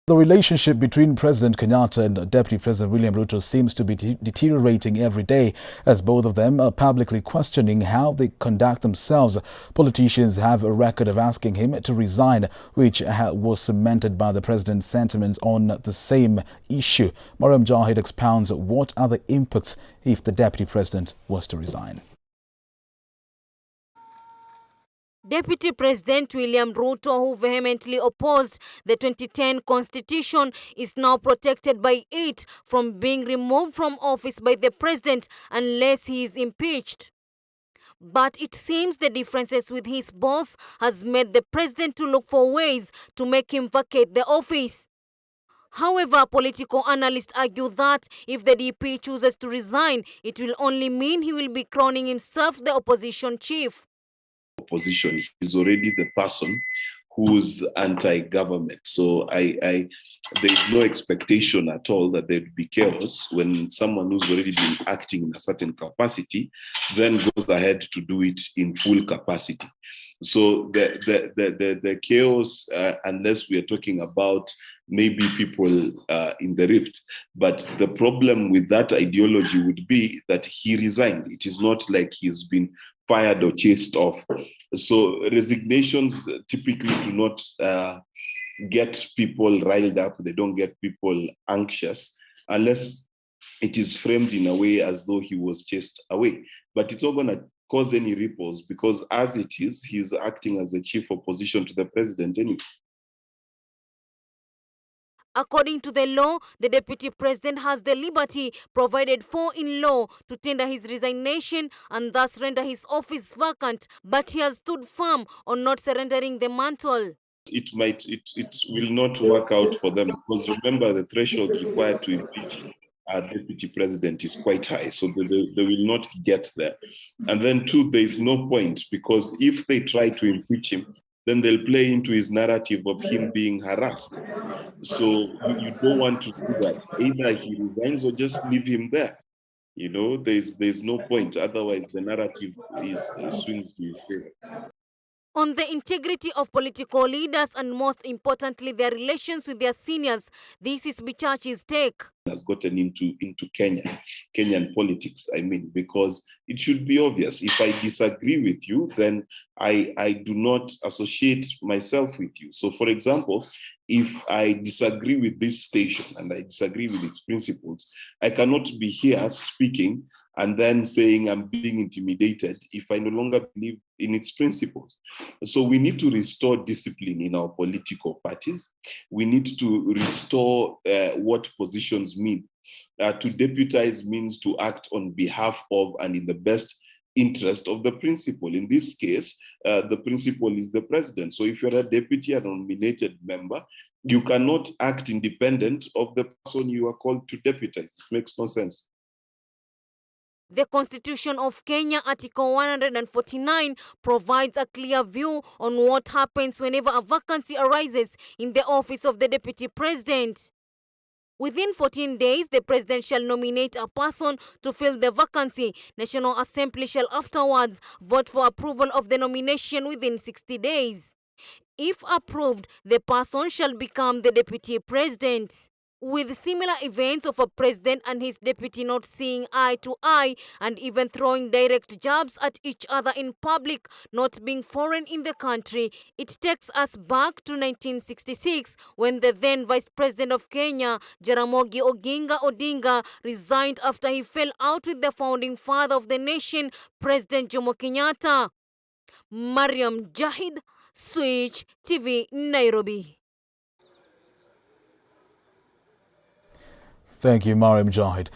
The relationship between President Kenyatta and Deputy President William Ruto seems to be deteriorating every day, as both of them are publicly questioning how they conduct themselves. Politicians have a record of asking him to resign, which was cemented by the president's sentiments on the same issue. Mariam Jahid expounds what are the impacts if the Deputy President was to resign. Deputy President William Ruto, who vehemently opposed the 2010 constitution, is now protected by it from being removed from office by the president unless he is impeached. But it seems the differences with his boss has made the president to look for ways to make him vacate the office. However, political analysts argue that if the DP chooses to resign, it will only mean he will be crowning himself the opposition chief. Opposition is already the person who's anti-government. So there is no expectation at all that there'd be chaos when someone who's already been acting in a certain capacity then goes ahead to do it in full capacity. So the chaos, unless we are talking about maybe people in the rift, but the problem with that ideology would be that he resigned. It is not like he's been fired or chased off. So resignations typically do not get people riled up. They don't get people anxious unless it is framed in a way as though he was chased away. But it's not going to cause any ripples because as it is, he's acting as a chief opposition to the president anyway. According to the law, the deputy president has the liberty provided for in law to tender his resignation and thus render his office vacant, but he has stood firm on not surrendering the mantle. It will not work out for them because remember the threshold required to impeach a deputy president is quite high, so they will not get there. And then two, there is no point because if they try to impeach him, then they'll play into his narrative of him being harassed. So you don't want to do that. Either he resigns or just leave him there. You know, there's no point. Otherwise, the narrative swings to his favor. On the integrity of political leaders and most importantly, their relations with their seniors, this is Bichachi's take. Has gotten into Kenyan politics, I mean, because it should be obvious. If I disagree with you, then I do not associate myself with you. So for example, if I disagree with this station and I disagree with its principles, I cannot be here speaking and then saying I'm being intimidated if I no longer believe in its principles. So we need to restore discipline in our political parties. We need to restore what positions mean. To deputize means to act on behalf of and in the best interest of the principal. In this case, the principal is the president. So if you're a deputy, a nominated member, you cannot act independent of the person you are called to deputize. It makes no sense. The Constitution of Kenya, Article 149, provides a clear view on what happens whenever a vacancy arises in the office of the Deputy President. Within 14 days, the President shall nominate a person to fill the vacancy. National Assembly shall afterwards vote for approval of the nomination within 60 days. If approved, the person shall become the Deputy President. With similar events of a president and his deputy not seeing eye to eye and even throwing direct jabs at each other in public not being foreign in the country, it takes us back to 1966 when the then Vice President of Kenya, Jaramogi Oginga Odinga, resigned after he fell out with the founding father of the nation, President Jomo Kenyatta. Mariam Jahid, Switch TV, Nairobi. Thank you, Mariam Jahid.